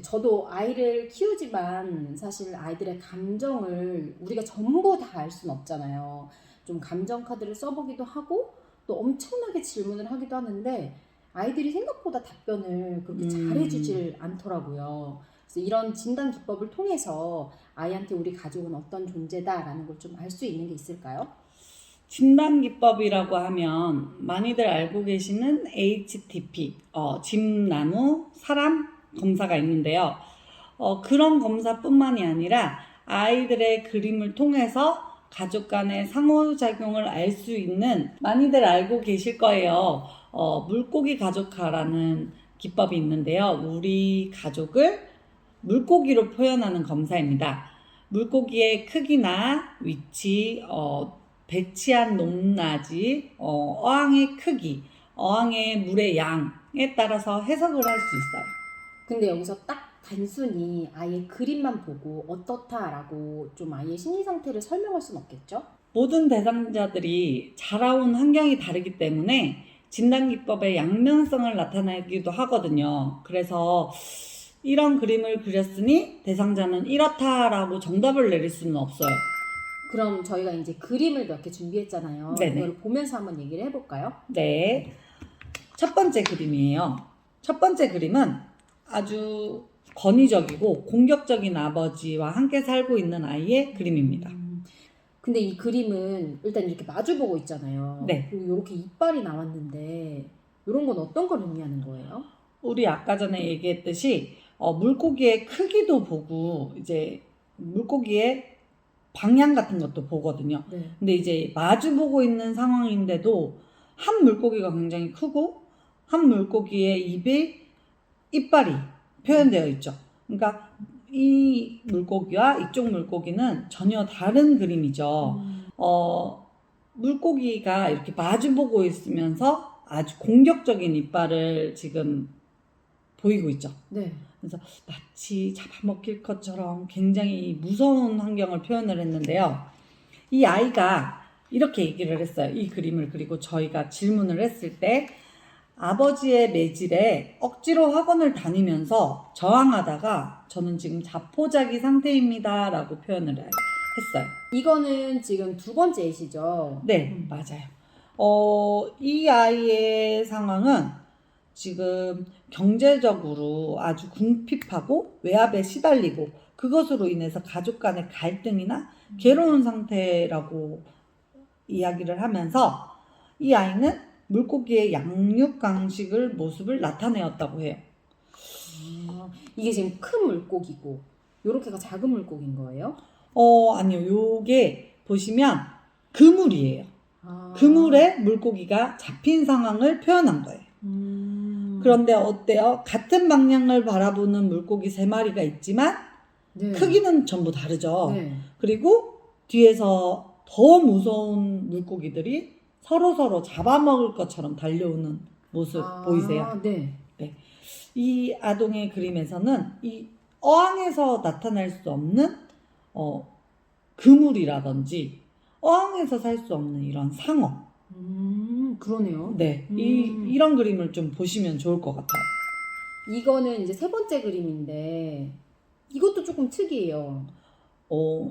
저도 아이를 키우지만 사실 아이들의 감정을 우리가 전부 다 알 수는 없잖아요. 좀 감정 카드를 써보기도 하고 또 엄청나게 질문을 하기도 하는데 아이들이 생각보다 답변을 그렇게 잘해주질 않더라고요. 그래서 이런 진단 기법을 통해서 아이한테 우리 가족은 어떤 존재다라는 걸 좀 알 수 있는 게 있을까요? 진단 기법이라고 하면 많이들 알고 계시는 HTP, 집나무 사람 검사가 있는데요. 그런 검사뿐만이 아니라 아이들의 그림을 통해서 가족 간의 상호작용을 알 수 있는, 많이들 알고 계실 거예요. 물고기 가족화라는 기법이 있는데요. 우리 가족을 물고기로 표현하는 검사입니다. 물고기의 크기나 위치, 배치한 높낮이, 어항의 크기, 어항의 물의 양에 따라서 해석을 할 수 있어요. 근데 여기서 딱 단순히 아이의 그림만 보고 어떻다라고 좀 아이의 심리 상태를 설명할 수는 없겠죠? 모든 대상자들이 자라온 환경이 다르기 때문에 진단기법의 양면성을 나타내기도 하거든요. 그래서 이런 그림을 그렸으니 대상자는 이렇다라고 정답을 내릴 수는 없어요. 그럼 저희가 이제 그림을 몇 개 준비했잖아요. 네네. 이걸 보면서 한번 얘기를 해볼까요? 네. 첫 번째 그림이에요. 첫 번째 그림은 아주 권위적이고 공격적인 아버지와 함께 살고 있는 아이의 그림입니다. 근데 이 그림은 일단 이렇게 마주보고 있잖아요. 네. 그리고 이렇게 이빨이 나왔는데 이런 건 어떤 걸 의미하는 거예요? 우리 아까 전에 얘기했듯이 물고기의 크기도 보고 이제 물고기의 방향 같은 것도 보거든요. 네. 근데 이제 마주보고 있는 상황인데도 한 물고기가 굉장히 크고 한 물고기의 이빨이 표현되어 있죠. 그러니까 이 물고기와 이쪽 물고기는 전혀 다른 그림이죠. 물고기가 이렇게 마주보고 있으면서 아주 공격적인 이빨을 지금 보이고 있죠. 네. 그래서 마치 잡아먹힐 것처럼 굉장히 무서운 환경을 표현을 했는데요. 이 아이가 이렇게 얘기를 했어요. 이 그림을 그리고 저희가 질문을 했을 때 아버지의 매질에 억지로 학원을 다니면서 저항하다가 저는 지금 자포자기 상태입니다 라고 표현을 했어요. 이거는 지금 두 번째이시죠? 네, 맞아요. 이 아이의 상황은 지금 경제적으로 아주 궁핍하고 외압에 시달리고 그것으로 인해서 가족 간의 갈등이나 괴로운 상태라고 이야기를 하면서 이 아이는 물고기의 양육 강식을 모습을 나타내었다고 해요. 이게 지금 큰 물고기고 요렇게가 작은 물고기인 거예요? 아니요. 요게 보시면 그물이에요. 그물에 물고기가 잡힌 상황을 표현한 거예요. 그런데 어때요? 같은 방향을 바라보는 물고기 3마리가 있지만 네. 크기는 전부 다르죠. 네. 그리고 뒤에서 더 무서운 물고기들이 서로 잡아먹을 것처럼 달려오는 모습 보이세요? 네. 네. 이 아동의 그림에서는 이 어항에서 나타날 수 없는 그물이라든지 어항에서 살 수 없는 이런 상어. 그러네요. 네. 이런 그림을 좀 보시면 좋을 것 같아요. 이거는 이제 세 번째 그림인데 이것도 조금 특이해요.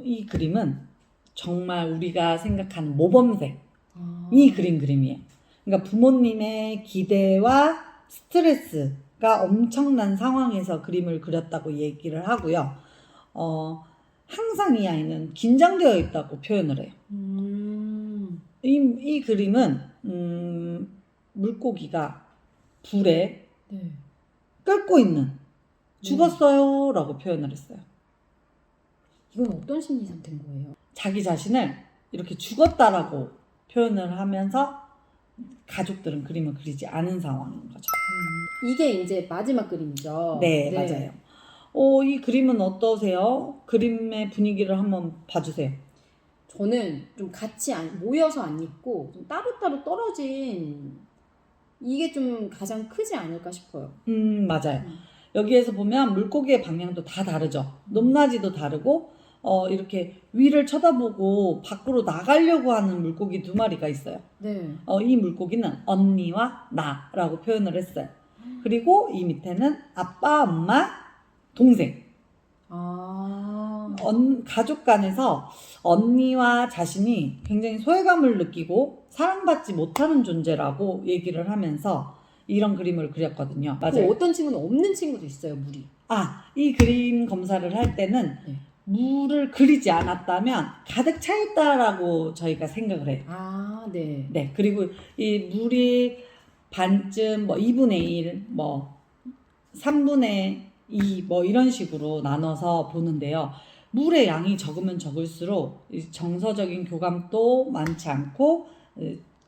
이 그림은 정말 우리가 생각하는 모범생이 그린 그림이에요. 그러니까 부모님의 기대와 스트레스가 엄청난 상황에서 그림을 그렸다고 얘기를 하고요. 항상 이 아이는 긴장되어 있다고 표현을 해요. 이 그림은 물고기가 불에 네. 끓고 있는 죽었어요 라고 표현을 했어요. 이건 어떤 심리 상태인 거예요? 자기 자신을 이렇게 죽었다라고 표현을 하면서 가족들은 그림을 그리지 않은 상황인 거죠. 이게 이제 마지막 그림이죠? 네, 맞아요. 이 그림은 어떠세요? 그림의 분위기를 한번 봐주세요. 저는 좀 같이 모여서 안 있고 좀 따로따로 떨어진 이게 좀 가장 크지 않을까 싶어요. 맞아요. 여기에서 보면 물고기의 방향도 다 다르죠. 높낮이도 다르고 이렇게 위를 쳐다보고 밖으로 나가려고 하는 물고기 2마리가 있어요. 네. 이 물고기는 언니와 나라고 표현을 했어요. 그리고 이 밑에는 아빠, 엄마, 동생. 아, 가족 간에서 언니와 자신이 굉장히 소외감을 느끼고 사랑받지 못하는 존재라고 얘기를 하면서 이런 그림을 그렸거든요. 그 맞아요. 어떤 친구는 없는 친구도 있어요, 물이. 이 그림 검사를 할 때는 네. 물을 그리지 않았다면 가득 차 있다라고 저희가 생각을 해요. 아, 네. 네. 그리고 이 물이 반쯤 2분의 1, 3분의 2 이런 식으로 나눠서 보는데요. 물의 양이 적으면 적을수록 이 정서적인 교감도 많지 않고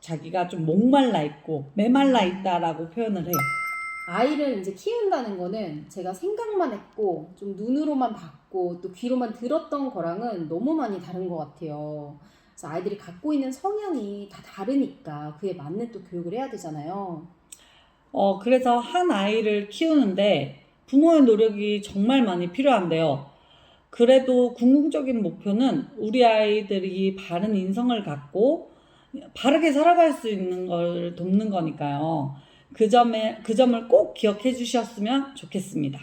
자기가 좀 목말라 있고 메말라 있다라고 표현을 해요. 아이를 이제 키운다는 거는 제가 생각만 했고 좀 눈으로만 봤고 또 귀로만 들었던 거랑은 너무 많이 다른 것 같아요. 그래서 아이들이 갖고 있는 성향이 다 다르니까 그에 맞는 또 교육을 해야 되잖아요. 그래서 한 아이를 키우는데 부모의 노력이 정말 많이 필요한데요. 그래도 궁극적인 목표는 우리 아이들이 바른 인성을 갖고 바르게 살아갈 수 있는 걸 돕는 거니까요. 그 점을 꼭 기억해 주셨으면 좋겠습니다.